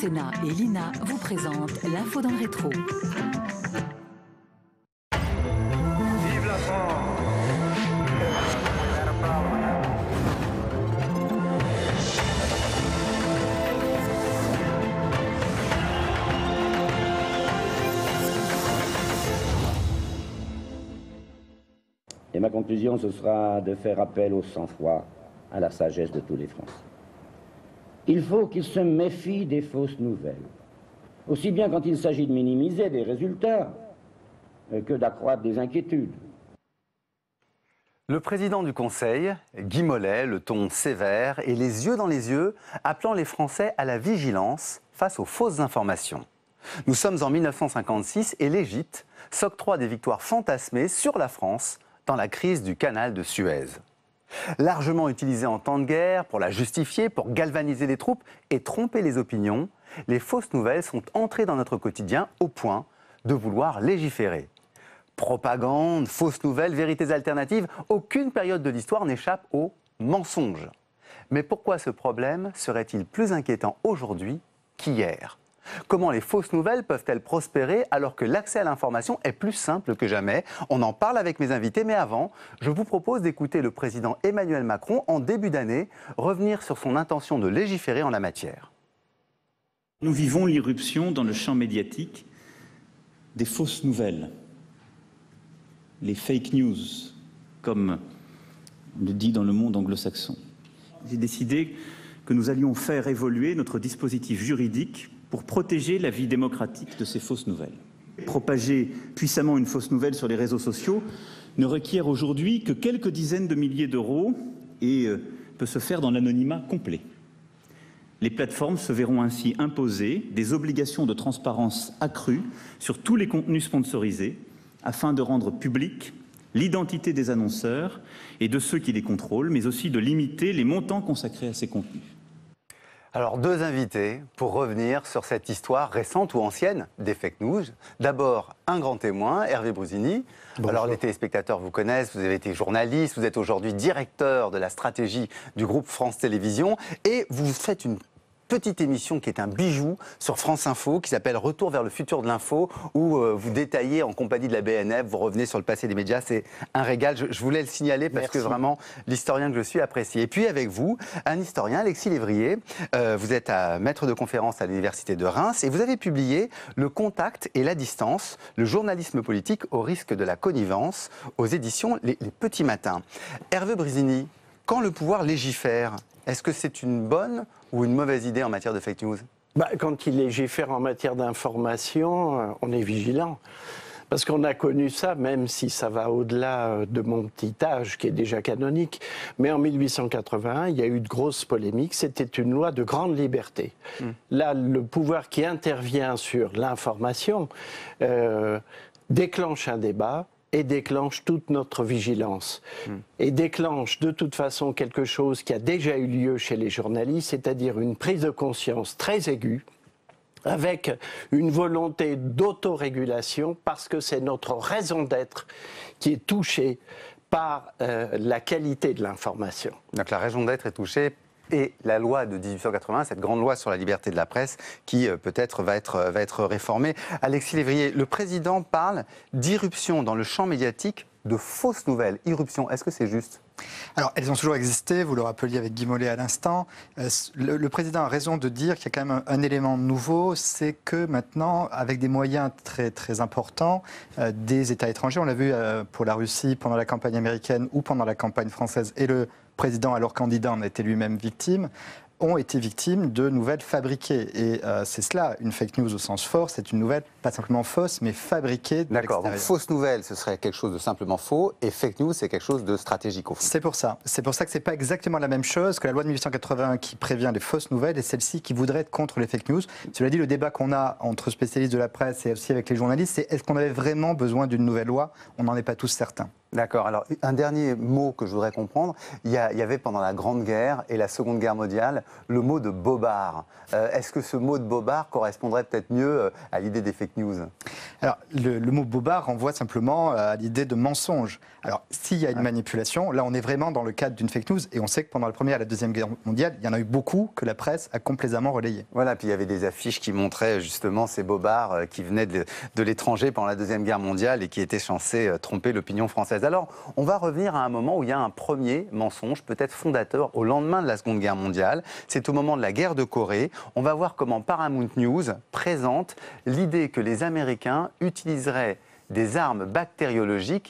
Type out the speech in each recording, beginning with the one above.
Sénat et l'INA vous présentent l'info dans le rétro. Vive la France! Et ma conclusion, ce sera de faire appel au sang-froid, à la sagesse de tous les Français. Il faut qu'ils se méfient des fausses nouvelles, aussi bien quand il s'agit de minimiser des résultats que d'accroître des inquiétudes. Le président du Conseil, Guy Mollet, le ton sévère et les yeux dans les yeux, appelant les Français à la vigilance face aux fausses informations. Nous sommes en 1956 et l'Égypte s'octroie des victoires fantasmées sur la France dans la crise du canal de Suez. Largement utilisée en temps de guerre, pour la justifier, pour galvaniser les troupes et tromper les opinions, les fausses nouvelles sont entrées dans notre quotidien au point de vouloir légiférer. Propagande, fausses nouvelles, vérités alternatives, aucune période de l'histoire n'échappe au mensonge. Mais pourquoi ce problème serait-il plus inquiétant aujourd'hui qu'hier ? Comment les fausses nouvelles peuvent-elles prospérer alors que l'accès à l'information est plus simple que jamais? On en parle avec mes invités, mais avant, je vous propose d'écouter le président Emmanuel Macron en début d'année revenir sur son intention de légiférer en la matière. Nous vivons l'irruption dans le champ médiatique des fausses nouvelles, les fake news, comme on le dit dans le monde anglo-saxon. J'ai décidé que nous allions faire évoluer notre dispositif juridique pour protéger la vie démocratique de ces fausses nouvelles. Propager puissamment une fausse nouvelle sur les réseaux sociaux ne requiert aujourd'hui que quelques dizaines de milliers d'euros et peut se faire dans l'anonymat complet. Les plateformes se verront ainsi imposer des obligations de transparence accrues sur tous les contenus sponsorisés afin de rendre publique l'identité des annonceurs et de ceux qui les contrôlent, mais aussi de limiter les montants consacrés à ces contenus. Alors, deux invités pour revenir sur cette histoire récente ou ancienne des fake news. D'abord, un grand témoin, Hervé Brusini. Bonjour. Alors, les téléspectateurs vous connaissent, vous avez été journaliste, vous êtes aujourd'hui directeur de la stratégie du groupe France Télévisions et vous faites une petite émission qui est un bijou sur France Info qui s'appelle Retour vers le futur de l'info où vous détaillez en compagnie de la BNF, vous revenez sur le passé des médias, c'est un régal, je voulais le signaler parce que vraiment l'historien que je suis apprécie. Et puis avec vous, un historien, Alexis Lévrier, vous êtes maître de conférence à l'université de Reims et vous avez publié Le contact et la distance, le journalisme politique au risque de la connivence aux éditions Les Petits Matins. Hervé Brusini, quand le pouvoir légifère, est-ce que c'est une bonne ou une mauvaise idée en matière de fake news? Quand il légifère en matière d'information, on est vigilant. Parce qu'on a connu ça, même si ça va au-delà de mon petit âge, qui est déjà canonique. Mais en 1881, il y a eu de grosses polémiques. C'était une loi de grande liberté. Là, le pouvoir qui intervient sur l'information déclenche un débat et déclenche toute notre vigilance. Et déclenche de toute façon quelque chose qui a déjà eu lieu chez les journalistes, c'est-à-dire une prise de conscience très aiguë, avec une volonté d'autorégulation, parce que c'est notre raison d'être qui est touchée par la qualité de l'information. Donc la raison d'être est touchée. Et la loi de 1880, cette grande loi sur la liberté de la presse, qui peut-être va être réformée. Alexis Lévrier, le président parle d'irruption dans le champ médiatique de fausses nouvelles. Irruption, est-ce que c'est juste ? Alors, elles ont toujours existé, vous le rappeliez avec Guy Mollet à l'instant. Le président a raison de dire qu'il y a quand même un élément nouveau, c'est que maintenant, avec des moyens très, très importants, des États étrangers, on l'a vu pour la Russie pendant la campagne américaine ou pendant la campagne française, et le président, alors candidat, en a été lui-même victime, ont été victimes de nouvelles fabriquées. Et c'est cela, une fake news au sens fort, c'est une nouvelle pas simplement fausse, mais fabriquée de D'accord, donc l'extérieur. fausse nouvelle, ce serait quelque chose de simplement faux, et fake news, c'est quelque chose de stratégique au fond. C'est pour ça. C'est pour ça que c'est pas exactement la même chose que la loi de 1881 qui prévient les fausses nouvelles et celle-ci qui voudrait être contre les fake news. Cela dit, le débat qu'on a entre spécialistes de la presse et aussi avec les journalistes, c'est est-ce qu'on avait vraiment besoin d'une nouvelle loi? On n'en est pas tous certains. D'accord. Alors, un dernier mot que je voudrais comprendre. Il y avait pendant la Grande Guerre et la Seconde Guerre mondiale le mot de bobard. Est-ce que ce mot de bobard correspondrait peut-être mieux à l'idée des fake news? Alors, le mot bobard renvoie simplement à l'idée de mensonge. Alors, s'il y a une manipulation, là, on est vraiment dans le cadre d'une fake news. Et on sait que pendant la Première et la Deuxième Guerre mondiale, il y en a eu beaucoup que la presse a complaisamment relayé. Voilà, puis il y avait des affiches qui montraient justement ces bobards qui venaient de l'étranger pendant la Deuxième Guerre mondiale et qui étaient censés tromper l'opinion française. Alors, on va revenir à un moment où il y a un premier mensonge, peut-être fondateur, au lendemain de la Seconde Guerre mondiale. C'est au moment de la guerre de Corée. On va voir comment Paramount News présente l'idée que les Américains utiliseraient des armes bactériologiques.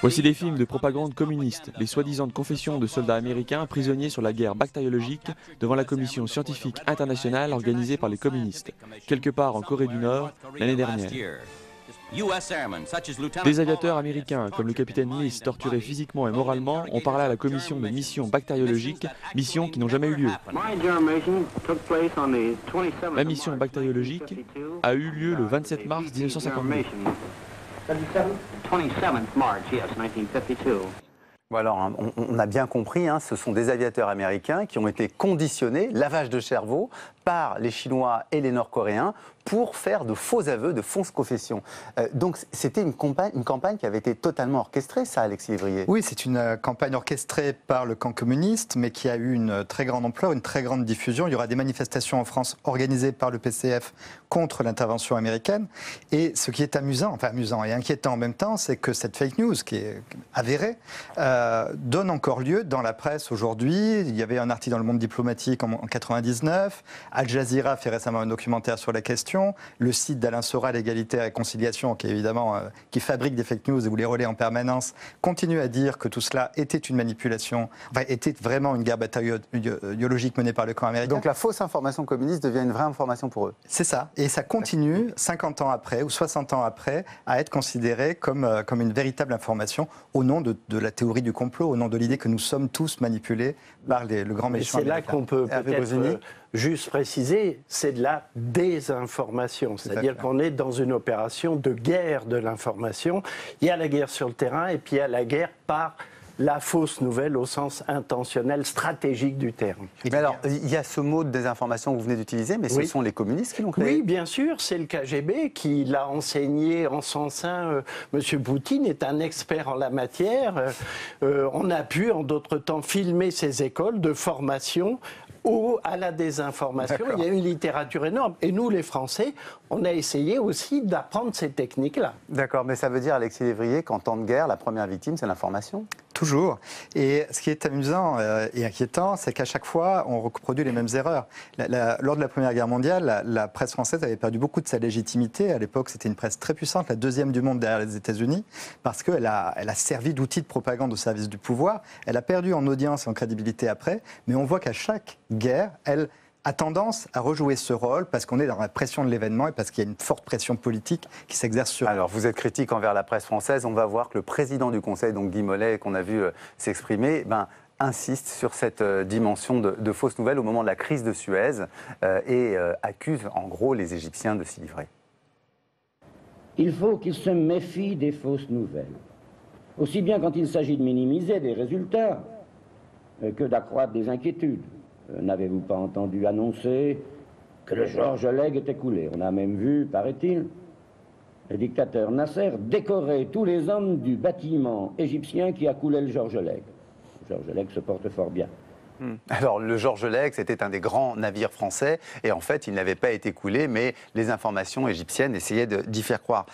Voici des films de propagande communiste, les soi-disant confessions de soldats américains prisonniers sur la guerre bactériologique devant la commission scientifique internationale organisée par les communistes, quelque part en Corée du Nord l'année dernière. Des aviateurs américains, comme le capitaine Nice, torturés physiquement et moralement, ont parlé à la commission de missions bactériologiques, missions qui n'ont jamais eu lieu. La mission bactériologique a eu lieu le 27 mars 1952. Bon alors, on a bien compris, hein, ce sont des aviateurs américains qui ont été conditionnés, lavage de cerveau, par les Chinois et les Nord-Coréens pour faire de faux aveux, de fausses confessions. Donc c'était une campagne qui avait été totalement orchestrée, ça, Alexis Lévrier? Oui, c'est une campagne orchestrée par le camp communiste, mais qui a eu une très grande ampleur, une très grande diffusion. Il y aura des manifestations en France organisées par le PCF contre l'intervention américaine. Et ce qui est amusant et inquiétant en même temps, c'est que cette fake news, qui est avérée, donne encore lieu dans la presse aujourd'hui. Il y avait un article dans Le Monde diplomatique en 1999. Al Jazeera fait récemment un documentaire sur la question. Le site d'Alain Soral, Égalité et Réconciliation, qui évidemment qui fabrique des fake news et vous les relaie en permanence, continue à dire que tout cela était une manipulation, était vraiment une guerre bactériologique menée par le camp américain. Donc la fausse information communiste devient une vraie information pour eux. C'est ça. Et ça continue, 50 ans après ou 60 ans après, à être considéré comme une véritable information au nom de la théorie du complot, au nom de l'idée que nous sommes tous manipulés par le grand méchant américain. C'est là qu'on peut peut-être juste préciser, c'est de la désinformation. C'est-à-dire qu'on est dans une opération de guerre de l'information. Il y a la guerre sur le terrain et puis il y a la guerre par la fausse nouvelle au sens intentionnel, stratégique du terme. Mais alors, il y a ce mot de désinformation que vous venez d'utiliser, mais ce sont les communistes qui l'ont créé. Oui, bien sûr, c'est le KGB qui l'a enseigné en son sein. Monsieur Poutine est un expert en la matière. On a pu, en d'autres temps, filmer ces écoles de formation à la désinformation. Il y a une littérature énorme. Et nous, les Français, on a essayé aussi d'apprendre ces techniques-là. D'accord, mais ça veut dire, Alexis Lévrier, qu'en temps de guerre, la première victime, c'est l'information? Toujours. Et ce qui est amusant et inquiétant, c'est qu'à chaque fois, on reproduit les mêmes erreurs. Lors de la Première Guerre mondiale, la presse française avait perdu beaucoup de sa légitimité. À l'époque, c'était une presse très puissante, la deuxième du monde derrière les États-Unis, parce qu'elle a servi d'outil de propagande au service du pouvoir. Elle a perdu en audience et en crédibilité après, mais on voit qu'à chaque guerre, elle a tendance à rejouer ce rôle parce qu'on est dans la pression de l'événement et parce qu'il y a une forte pression politique qui s'exerce sur elle. Alors, vous êtes critique envers la presse française. On va voir que le président du Conseil, donc Guy Mollet, qu'on a vu s'exprimer, insiste sur cette dimension de fausses nouvelles au moment de la crise de Suez et accuse en gros les Égyptiens de s'y livrer. Il faut qu'ils se méfient des fausses nouvelles, aussi bien quand il s'agit de minimiser des résultats que d'accroître des inquiétudes. N'avez-vous pas entendu annoncer que le Georges Lègue était coulé? On a même vu, paraît-il, le dictateur Nasser décorer tous les hommes du bâtiment égyptien qui a coulé le Georges Lègue. Le Georges Lègue se porte fort bien. Alors, le Georges Lègue, c'était un des grands navires français, et en fait, il n'avait pas été coulé, mais les informations égyptiennes essayaient d'y faire croire.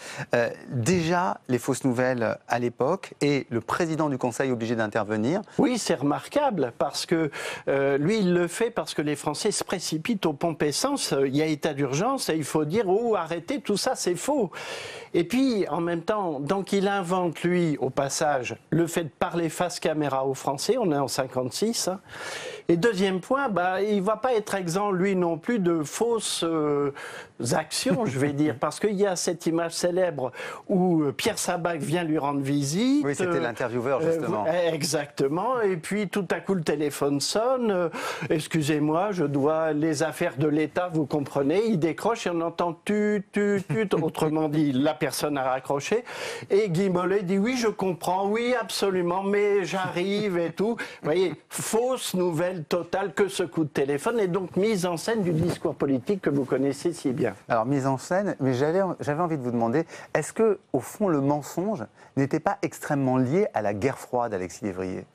Déjà, les fausses nouvelles à l'époque, et le président du Conseil obligé d'intervenir. Oui, c'est remarquable, parce que lui, il le fait parce que les Français se précipitent aux pompes essence. Il y a état d'urgence, et il faut dire, oh, arrêtez, tout ça, c'est faux. Et puis, en même temps, donc il invente, lui, au passage, le fait de parler face caméra aux Français, on est en 56, Et deuxième point, il ne va pas être exempt, lui non plus, de fausses actions, je vais dire, parce qu'il y a cette image célèbre où Pierre Sabag vient lui rendre visite. Oui, c'était l'intervieweur, justement. Exactement, et puis tout à coup le téléphone sonne, excusez-moi, je dois les affaires de l'État, vous comprenez, il décroche et on entend tut, autrement dit, la personne a raccroché, et Guy Mollet dit oui, je comprends, oui, absolument, mais j'arrive et tout. Vous voyez, fausse nouvelle totale que ce coup de téléphone, et donc mise en scène du discours politique que vous connaissez si bien. Alors, mise en scène, mais j'avais envie de vous demander, est-ce que, au fond, le mensonge n'était pas extrêmement lié à la guerre froide, Alexis Lévrier ?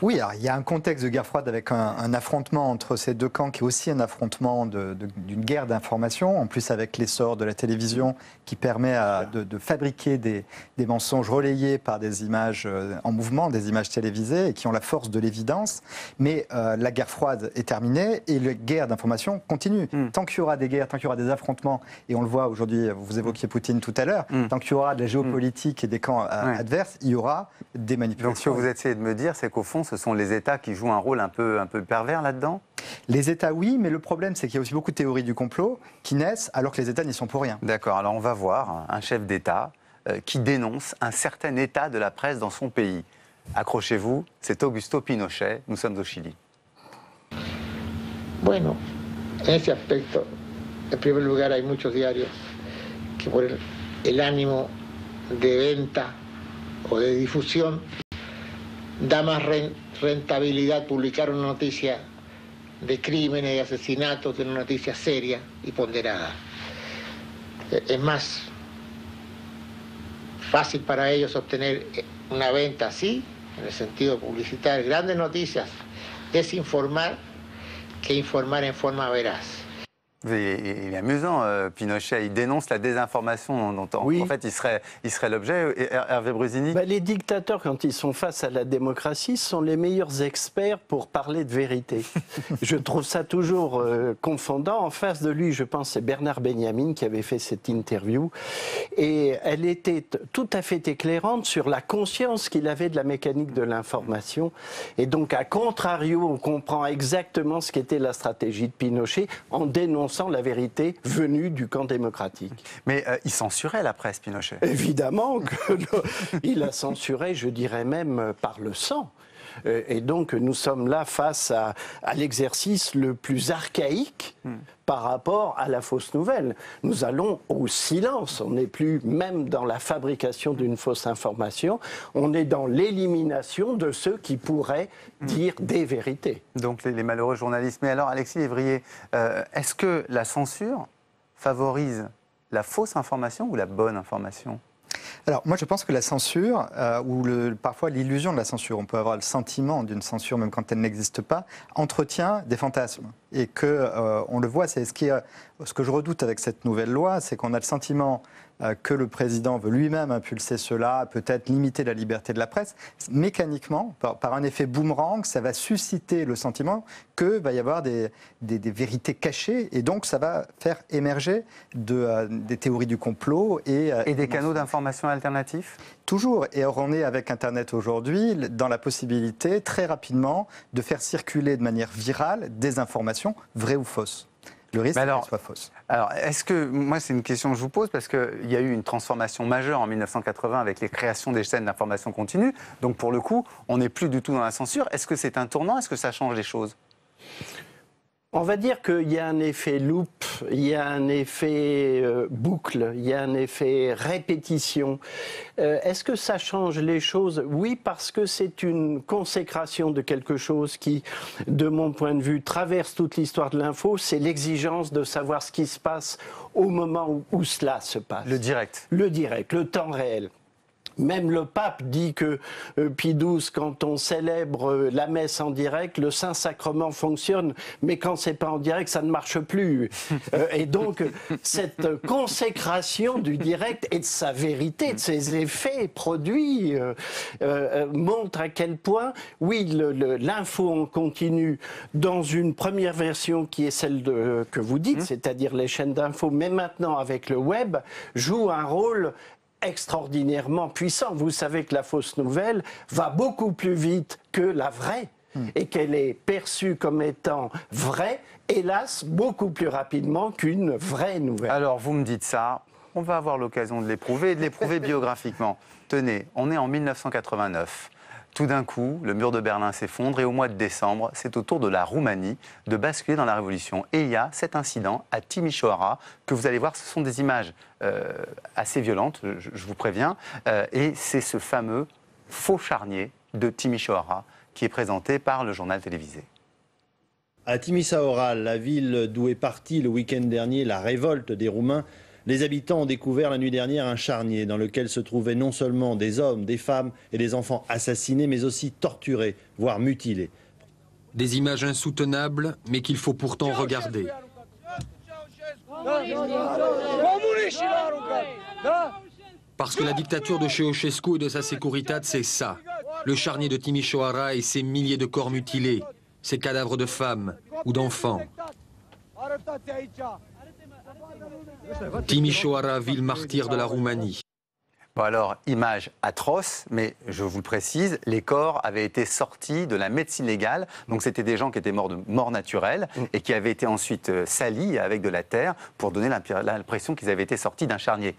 Oui, alors, il y a un contexte de guerre froide avec un affrontement entre ces deux camps qui est aussi un affrontement d'une guerre d'information, en plus avec l'essor de la télévision qui permet de fabriquer des mensonges relayés par des images en mouvement, des images télévisées et qui ont la force de l'évidence. Mais la guerre froide est terminée et la guerre d'information continue. Tant qu'il y aura des guerres, tant qu'il y aura des affrontements, et on le voit aujourd'hui, vous évoquiez Poutine tout à l'heure, tant qu'il y aura de la géopolitique et des camps adverses, il y aura des manipulations. Donc ce que vous essayez de me dire, c'est qu'au fond, ce sont les États qui jouent un rôle un peu pervers là-dedans ? Les États, oui, mais le problème, c'est qu'il y a aussi beaucoup de théories du complot qui naissent alors que les États n'y sont pour rien. D'accord, alors on va voir un chef d'État qui dénonce un certain état de la presse dans son pays. Accrochez-vous, c'est Augusto Pinochet, nous sommes au Chili. Bueno, en ese aspecto, en primer lugar, hay muchos diarios que por el ánimo de venta o de difusión da más rentabilidad publicar una noticia de crímenes y asesinatos que una noticia seria y ponderada. Es más fácil para ellos obtener una venta así, en el sentido de publicitar grandes noticias, desinformar, que informar en forma veraz. Il est amusant, Pinochet, il dénonce la désinformation dont en fait il serait l'objet. Hervé Brusini ? Les dictateurs, quand ils sont face à la démocratie, sont les meilleurs experts pour parler de vérité. Je trouve ça toujours confondant. En face de lui, je pense, c'est Bernard Benjamin qui avait fait cette interview. Et elle était tout à fait éclairante sur la conscience qu'il avait de la mécanique de l'information. Et donc, à contrario, on comprend exactement ce qu'était la stratégie de Pinochet en dénonçant la vérité venue du camp démocratique. Mais il censurait la presse, Pinochet. Évidemment qu'il la censurait, je dirais même par le sang. Et donc nous sommes là face à l'exercice le plus archaïque par rapport à la fausse nouvelle. Nous allons au silence, on n'est plus même dans la fabrication d'une fausse information, on est dans l'élimination de ceux qui pourraient dire des vérités. Donc les malheureux journalistes. Mais alors Alexis Lévrier, est-ce que la censure favorise la fausse information ou la bonne information ? Alors, moi, je pense que la censure, ou parfois l'illusion de la censure, on peut avoir le sentiment d'une censure même quand elle n'existe pas, entretient des fantasmes. Et on le voit, c'est ce que je redoute avec cette nouvelle loi, c'est qu'on a le sentiment que le président veut lui-même impulser cela, peut-être limiter la liberté de la presse. Mécaniquement, par un effet boomerang, ça va susciter le sentiment qu'il va y avoir des vérités cachées, et donc ça va faire émerger des théories du complot. Et des canaux d'information alternatifs ? Toujours. Et on est avec Internet aujourd'hui dans la possibilité, très rapidement, de faire circuler de manière virale des informations vraies ou fausses. Le risque, c'est qu'elle soit fausse. Alors, est-ce que, moi, c'est une question que je vous pose, parce qu'il y a eu une transformation majeure en 1980 avec les créations des chaînes d'information continue. Donc, pour le coup, on n'est plus du tout dans la censure. Est-ce que c'est un tournant ? Est-ce que ça change les choses ? On va dire qu'il y a un effet loop, il y a un effet boucle, il y a un effet répétition. Est-ce que ça change les choses ? Oui, parce que c'est une consécration de quelque chose qui, de mon point de vue, traverse toute l'histoire de l'info. C'est l'exigence de savoir ce qui se passe au moment où cela se passe. Le direct. Le direct, le temps réel. Même le pape dit que Pie XII, quand on célèbre la messe en direct, le Saint-Sacrement fonctionne, mais quand c'est pas en direct, ça ne marche plus. Et donc, cette consécration du direct et de sa vérité, de ses effets produits, montre à quel point, oui, l'info en continu, dans une première version qui est celle que vous dites, c'est-à-dire les chaînes d'info, mais maintenant avec le web, joue un rôle extraordinairement puissant. Vous savez que la fausse nouvelle va beaucoup plus vite que la vraie. et qu'elle est perçue comme étant vraie, hélas, beaucoup plus rapidement qu'une vraie nouvelle. Alors, vous me dites ça, on va avoir l'occasion de l'éprouver et de l'éprouver biographiquement. Tenez, on est en 1989. Tout d'un coup, le mur de Berlin s'effondre et au mois de décembre, c'est au tour de la Roumanie de basculer dans la révolution. Et il y a cet incident à Timișoara que vous allez voir, ce sont des images assez violentes, je vous préviens. Et c'est ce fameux faux charnier de Timișoara qui est présenté par le journal télévisé. À Timișoara, la ville d'où est partie le week-end dernier la révolte des Roumains, les habitants ont découvert la nuit dernière un charnier dans lequel se trouvaient non seulement des hommes, des femmes et des enfants assassinés, mais aussi torturés, voire mutilés. Des images insoutenables, mais qu'il faut pourtant regarder. Parce que la dictature de Ceausescu et de sa Securitate, c'est ça. Le charnier de Timișoara et ses milliers de corps mutilés, ces cadavres de femmes ou d'enfants. Timișoara, ville martyre de la Roumanie. Bon alors, image atroce, mais je vous le précise, les corps avaient été sortis de la médecine légale, donc c'était des gens qui étaient morts de mort naturelle et qui avaient été ensuite salis avec de la terre pour donner l'impression qu'ils avaient été sortis d'un charnier.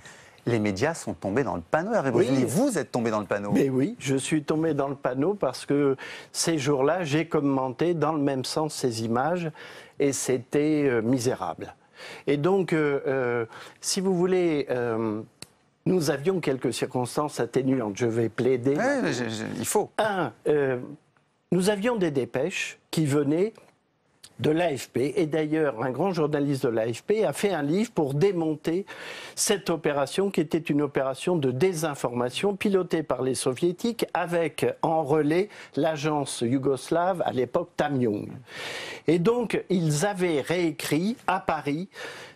Les médias sont tombés dans le panneau, Hervé Brusini. Vous êtes tombé dans le panneau. Mais oui, je suis tombé dans le panneau parce que ces jours-là, j'ai commenté dans le même sens ces images et c'était misérable. Et donc, si vous voulez, nous avions quelques circonstances atténuantes. Je vais plaider. Ouais, il faut. Nous avions des dépêches qui venaient de l'AFP. Et d'ailleurs, un grand journaliste de l'AFP a fait un livre pour démonter cette opération qui était une opération de désinformation pilotée par les soviétiques avec en relais l'agence yougoslave, à l'époque Tamjung. Et donc, ils avaient réécrit à Paris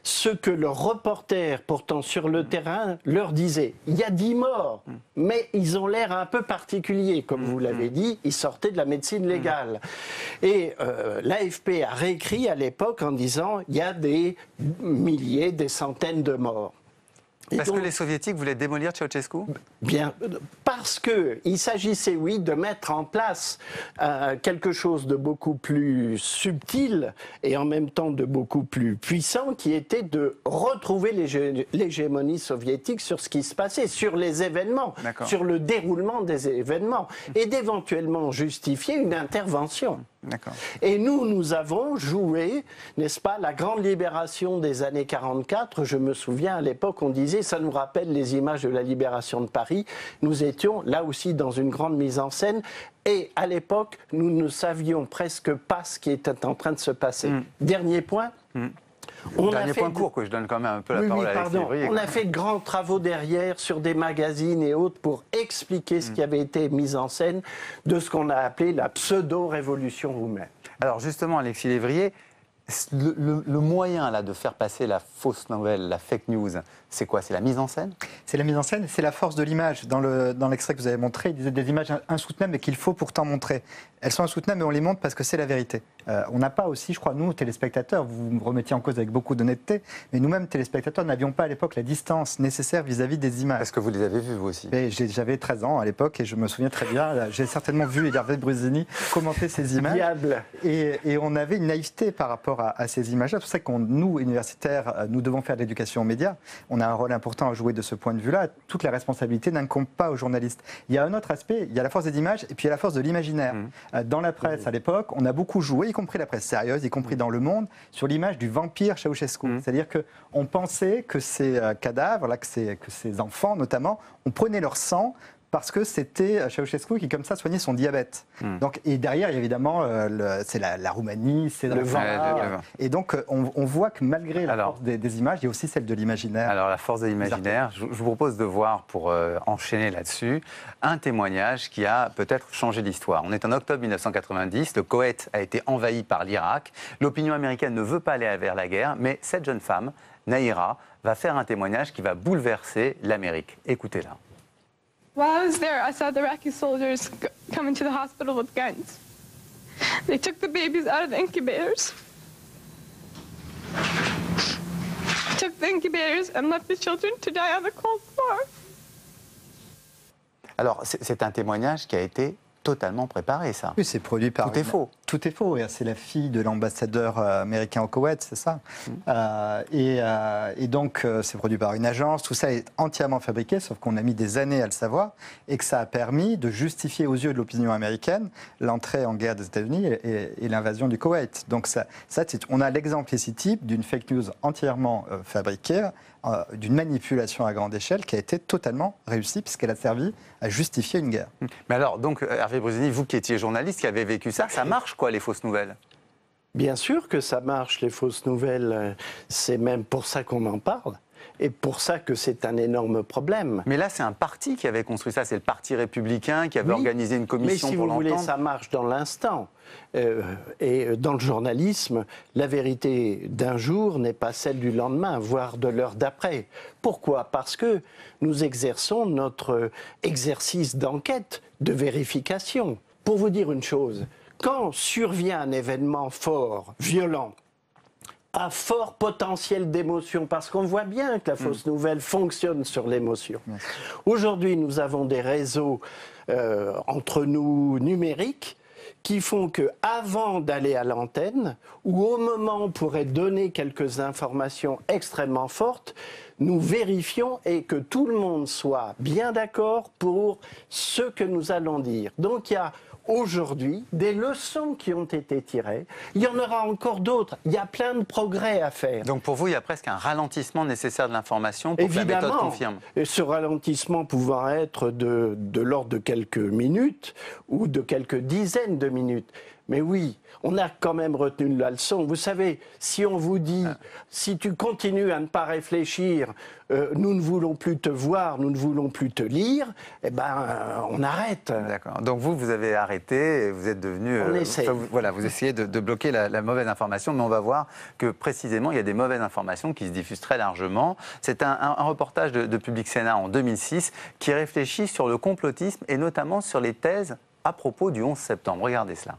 ce que le reporter, pourtant sur le terrain, leur disait. Il y a 10 morts, mais ils ont l'air un peu particuliers, comme vous l'avez dit, ils sortaient de la médecine légale. Et l'AFP a réécrit à l'époque en disant il y a des milliers, des centaines de morts. Parce que les soviétiques voulaient démolir Ceausescu ? Bien, parce qu'il s'agissait, oui, de mettre en place quelque chose de beaucoup plus subtil et en même temps de beaucoup plus puissant, qui était de retrouver l'hégémonie soviétique sur ce qui se passait, sur les événements, sur le déroulement des événements, et d'éventuellement justifier une intervention. Et nous avons joué, n'est-ce pas, la grande libération des années 44. Je me souviens, à l'époque, on disait, ça nous rappelle les images de la libération de Paris. Nous étions là aussi dans une grande mise en scène. Et à l'époque, nous ne savions presque pas ce qui était en train de se passer. Dernier point. Dernier point court, que je donne quand même un peu la parole à Alexis Lévrier. On a fait de grands travaux derrière sur des magazines et autres pour expliquer ce qui avait été mis en scène de ce qu'on a appelé la pseudo-révolution roumaine. Alors justement, Alexis Lévrier, le moyen là de faire passer la fausse nouvelle, la fake news, c'est quoi? C'est la mise en scène? C'est la mise en scène, c'est la force de l'image. Dans l'extrait que vous avez montré, il disait des images insoutenables mais qu'il faut pourtant montrer. Elles sont insoutenables mais on les montre parce que c'est la vérité. On n'a pas aussi, je crois, nous, téléspectateurs, vous me remettiez en cause avec beaucoup d'honnêteté, mais nous-mêmes, téléspectateurs, n'avions pas à l'époque la distance nécessaire vis-à-vis des images. Parce que vous les avez vues, vous aussi. J'avais 13 ans à l'époque et je me souviens très bien, j'ai certainement vu Hervé Brusini commenter ces images. Diable. Et on avait une naïveté par rapport à ces images-là. C'est pour ça que nous, universitaires, nous devons faire de l'éducation aux médias. On a un rôle important à jouer de ce point de vue-là. Toute la responsabilité n'incombe pas aux journalistes. Il y a un autre aspect, il y a la force des images et puis il y a la force de l'imaginaire. Dans la presse, à l'époque, on a beaucoup joué, y compris la presse sérieuse, y compris dans Le Monde, sur l'image du vampire Ceausescu. C'est-à-dire qu'on pensait que ces cadavres, là, que ces enfants notamment, on prenait leur sang parce que c'était Ceausescu qui, comme ça, soignait son diabète. Donc, et derrière, évidemment, c'est la Roumanie, c'est le vin. Et donc, on voit que malgré la force des images, il y a aussi celle de l'imaginaire. Alors, la force de l'imaginaire, je vous propose de voir, pour enchaîner là-dessus, un témoignage qui a peut-être changé l'histoire. On est en octobre 1990, le Koweït a été envahi par l'Irak. L'opinion américaine ne veut pas aller vers la guerre, mais cette jeune femme, Naïra, va faire un témoignage qui va bouleverser l'Amérique. Écoutez-la. While I was there, I saw the Iraqi soldiers come into the hospital with guns. They took the babies out of the incubators. Took the incubators and left the children to die on the cold floor. Alors, c'est un témoignage qui a été totalement préparé, ça. Oui, c'est produit par... Tout est faux. Tout est faux. C'est la fille de l'ambassadeur américain au Koweït, c'est ça. Et donc, c'est produit par une agence. Tout ça est entièrement fabriqué, sauf qu'on a mis des années à le savoir et que ça a permis de justifier aux yeux de l'opinion américaine l'entrée en guerre des États-Unis et l'invasion du Koweït. Donc, on a l'exemple ici type d'une fake news entièrement fabriquée, d'une manipulation à grande échelle qui a été totalement réussie puisqu'elle a servi à justifier une guerre. Mais alors, donc, Hervé Brusini, vous qui étiez journaliste, qui avez vécu ça marche quoi, les fausses nouvelles? Bien sûr que ça marche, les fausses nouvelles. C'est même pour ça qu'on en parle. Et pour ça que c'est un énorme problème. Mais là, c'est un parti qui avait construit ça. C'est le Parti républicain qui avait organisé une commission pour l'entendre. Mais si vous voulez, ça marche dans l'instant. Et dans le journalisme, la vérité d'un jour n'est pas celle du lendemain, voire de l'heure d'après. Pourquoi? Parce que nous exerçons notre exercice d'enquête, de vérification. Pour vous dire une chose, quand survient un événement fort, violent, à fort potentiel d'émotion, parce qu'on voit bien que la fausse nouvelle fonctionne sur l'émotion. Aujourd'hui, nous avons des réseaux entre nous numériques qui font que, avant d'aller à l'antenne, ou au moment où on pourrait donner quelques informations extrêmement fortes, nous vérifions et que tout le monde soit bien d'accord pour ce que nous allons dire. Donc il y a aujourd'hui des leçons qui ont été tirées. Il y en aura encore d'autres. Il y a plein de progrès à faire. Donc pour vous, il y a presque un ralentissement nécessaire de l'information pour que la méthode confirme. Et ce ralentissement pouvant être de l'ordre de quelques minutes ou de quelques dizaines de minutes. Mais oui, on a quand même retenu la leçon. Vous savez, si on vous dit, si tu continues à ne pas réfléchir, nous ne voulons plus te voir, nous ne voulons plus te lire, eh ben, on arrête. D'accord. Donc vous avez arrêté, et vous êtes devenu... On essaie. Voilà, vous essayez de bloquer la mauvaise information, mais on va voir que précisément, il y a des mauvaises informations qui se diffusent très largement. C'est un reportage de Public Sénat en 2006 qui réfléchit sur le complotisme et notamment sur les thèses à propos du 11 septembre. Regardez cela.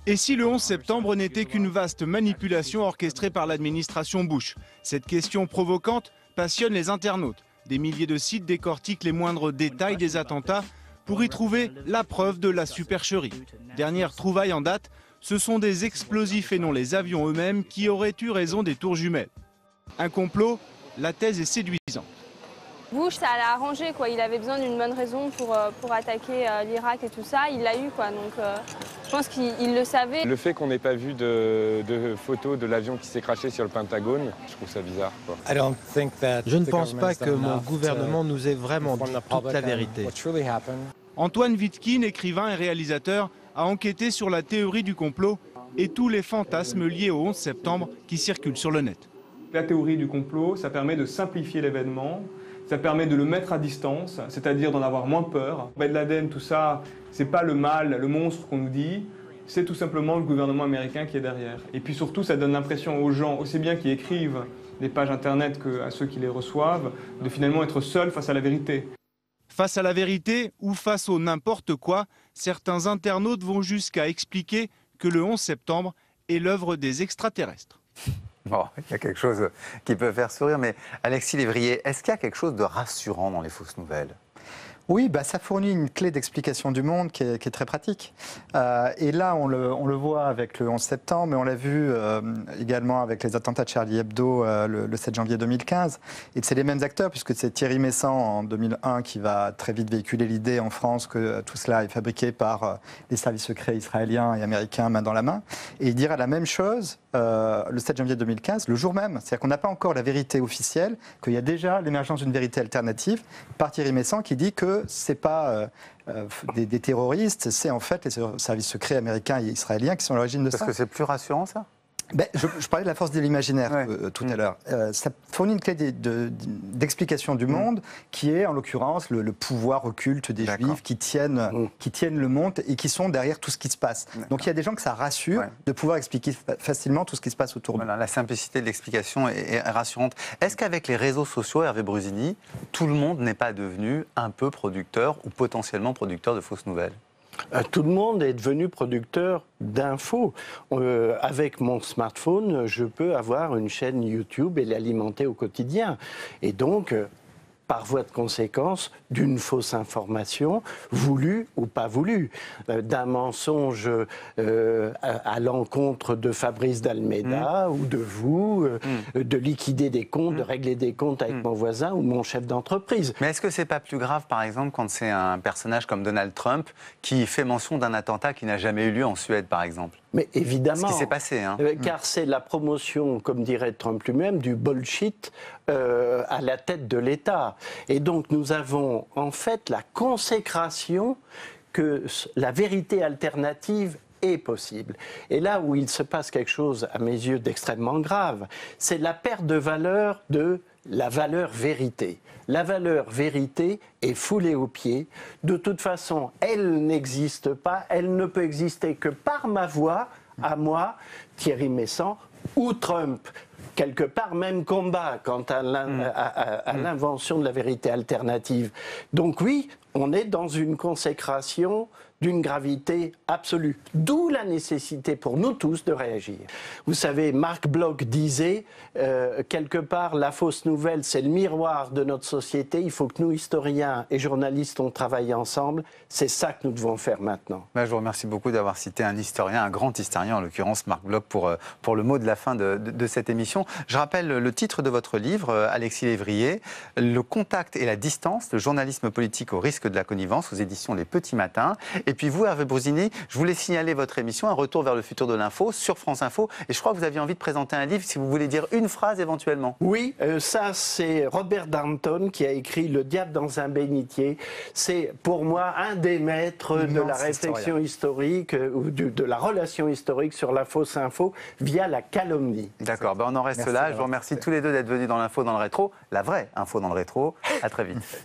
Et si le 11 septembre n'était qu'une vaste manipulation orchestrée par l'administration Bush? Cette question provocante passionne les internautes. Des milliers de sites décortiquent les moindres détails des attentats pour y trouver la preuve de la supercherie. Dernière trouvaille en date, ce sont des explosifs et non les avions eux-mêmes qui auraient eu raison des tours jumelles. Un complot, la thèse est séduisante. Bush, ça l'a arrangé, quoi. Il avait besoin d'une bonne raison pour attaquer l'Irak et tout ça. Il l'a eu, quoi. Donc, je pense qu'il le savait. Le fait qu'on n'ait pas vu de photos de l'avion qui s'est crashé sur le Pentagone, je trouve ça bizarre, quoi. Je ne pense pas que mon gouvernement nous ait vraiment dit toute la vérité. Antoine Wittkin, écrivain et réalisateur, a enquêté sur la théorie du complot et tous les fantasmes liés au 11 septembre qui circulent sur le net. La théorie du complot, ça permet de simplifier l'événement. Ça permet de le mettre à distance, c'est-à-dire d'en avoir moins peur. Ben Laden, tout ça, c'est pas le mal, le monstre qu'on nous dit, c'est tout simplement le gouvernement américain qui est derrière. Et puis surtout, ça donne l'impression aux gens, aussi bien qui écrivent des pages internet qu'à ceux qui les reçoivent, de finalement être seuls face à la vérité. Face à la vérité ou face au n'importe quoi, certains internautes vont jusqu'à expliquer que le 11 septembre est l'œuvre des extraterrestres. Bon, il y a quelque chose qui peut faire sourire, mais Alexis Lévrier, est-ce qu'il y a quelque chose de rassurant dans les fausses nouvelles ? Oui, ça fournit une clé d'explication du monde qui est très pratique. Et là, on le voit avec le 11 septembre, mais on l'a vu également avec les attentats de Charlie Hebdo le 7 janvier 2015. Et c'est les mêmes acteurs, puisque c'est Thierry Messant en 2001 qui va très vite véhiculer l'idée en France que tout cela est fabriqué par les services secrets israéliens et américains main dans la main. Et il dira la même chose le 7 janvier 2015, le jour même. C'est-à-dire qu'on n'a pas encore la vérité officielle, qu'il y a déjà l'émergence d'une vérité alternative par Thierry Messant qui dit que c'est pas des terroristes, c'est en fait les services secrets américains et israéliens qui sont à l'origine de ça. Parce que c'est plus rassurant, ça ? Je parlais de la force de l'imaginaire tout à l'heure. Ça fournit une clé d'explication du monde qui est, en l'occurrence, le pouvoir occulte des Juifs qui tiennent le monde et qui sont derrière tout ce qui se passe. Donc il y a des gens que ça rassure de pouvoir expliquer facilement tout ce qui se passe autour d'eux. La simplicité de l'explication est rassurante. Est-ce qu'avec les réseaux sociaux, Hervé Brusini, tout le monde n'est pas devenu un peu producteur ou potentiellement producteur de fausses nouvelles ? Tout le monde est devenu producteur d'infos. Avec mon smartphone, je peux avoir une chaîne YouTube et l'alimenter au quotidien. Et donc, par voie de conséquence d'une fausse information, voulue ou pas voulue, d'un mensonge à l'encontre de Fabrice d'Almeida ou de vous, de liquider des comptes, de régler des comptes avec mon voisin ou mon chef d'entreprise. Mais est-ce que c'est pas plus grave, par exemple, quand c'est un personnage comme Donald Trump qui fait mention d'un attentat qui n'a jamais eu lieu en Suède, par exemple? Mais évidemment, ce qui s'est passé, hein. Car c'est la promotion, comme dirait Trump lui-même, du bullshit à la tête de l'État. Et donc nous avons en fait la consécration que la vérité alternative est possible. Et là où il se passe quelque chose, à mes yeux, d'extrêmement grave, c'est la perte de valeur de la valeur vérité. La valeur vérité est foulée aux pieds. De toute façon, elle n'existe pas. Elle ne peut exister que par ma voix, à moi, Thierry Meyssan, ou Trump. Quelque part, même combat quant à l'invention de la vérité alternative. Donc oui, on est dans une consécration d'une gravité absolue. D'où la nécessité pour nous tous de réagir. Vous savez, Marc Bloch disait, quelque part, la fausse nouvelle, c'est le miroir de notre société. Il faut que nous, historiens et journalistes, on travaille ensemble. C'est ça que nous devons faire maintenant. Je vous remercie beaucoup d'avoir cité un historien, un grand historien, en l'occurrence Marc Bloch, pour le mot de la fin de cette émission. Je rappelle le titre de votre livre, Alexis Lévrier, « Le contact et la distance, le journalisme politique au risque de la connivence » aux éditions Les Petits Matins. Et puis vous, Hervé Brusini, je voulais signaler votre émission, Un retour vers le futur de l'info, sur France Info. Et je crois que vous aviez envie de présenter un livre, si vous voulez dire une phrase éventuellement. Oui, ça c'est Robert Darnton qui a écrit Le diable dans un bénitier. C'est pour moi un des maîtres de la réflexion historique ou de la relation historique sur la fausse info via la calomnie. D'accord, on en reste là. Je vous remercie tous les deux d'être venus dans l'info dans le rétro, la vraie info dans le rétro. À très vite.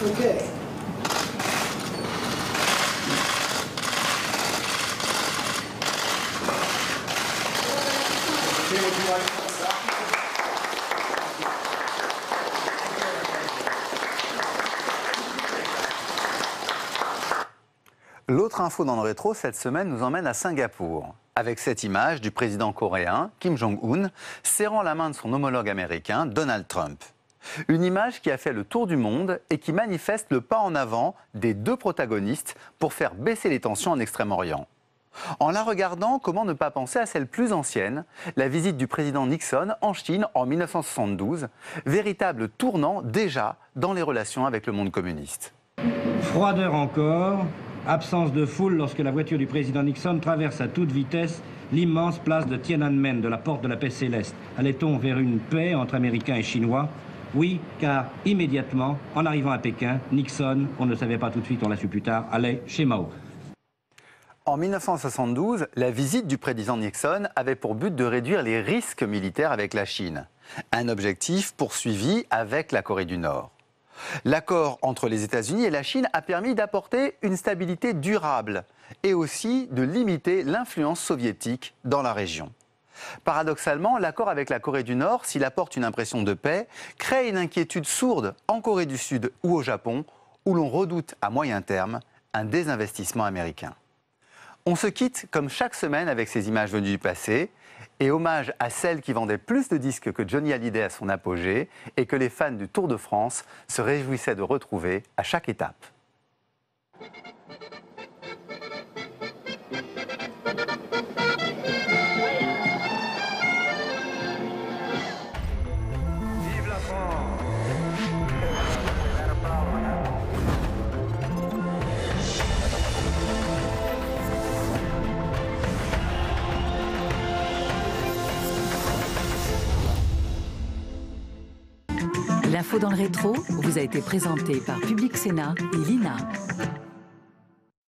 Okay. L'autre info dans le rétro, cette semaine, nous emmène à Singapour, avec cette image du président coréen, Kim Jong-un, serrant la main de son homologue américain, Donald Trump. Une image qui a fait le tour du monde et qui manifeste le pas en avant des deux protagonistes pour faire baisser les tensions en Extrême-Orient. En la regardant, comment ne pas penser à celle plus ancienne, la visite du président Nixon en Chine en 1972, véritable tournant déjà dans les relations avec le monde communiste. Froideur encore, absence de foule lorsque la voiture du président Nixon traverse à toute vitesse l'immense place de Tiananmen, de la porte de la paix céleste. Allait-on vers une paix entre Américains et Chinois ? Oui, car immédiatement, en arrivant à Pékin, Nixon, on ne le savait pas tout de suite, on l'a su plus tard, allait chez Mao. En 1972, la visite du président Nixon avait pour but de réduire les risques militaires avec la Chine. Un objectif poursuivi avec la Corée du Nord. L'accord entre les États-Unis et la Chine a permis d'apporter une stabilité durable et aussi de limiter l'influence soviétique dans la région. Paradoxalement, l'accord avec la Corée du Nord, s'il apporte une impression de paix, crée une inquiétude sourde en Corée du Sud ou au Japon, où l'on redoute à moyen terme un désinvestissement américain. On se quitte comme chaque semaine avec ces images venues du passé, et hommage à celle qui vendait plus de disques que Johnny Hallyday à son apogée et que les fans du Tour de France se réjouissaient de retrouver à chaque étape. Vive la France! L'info dans le rétro vous a été présentée par Public Sénat et l'INA.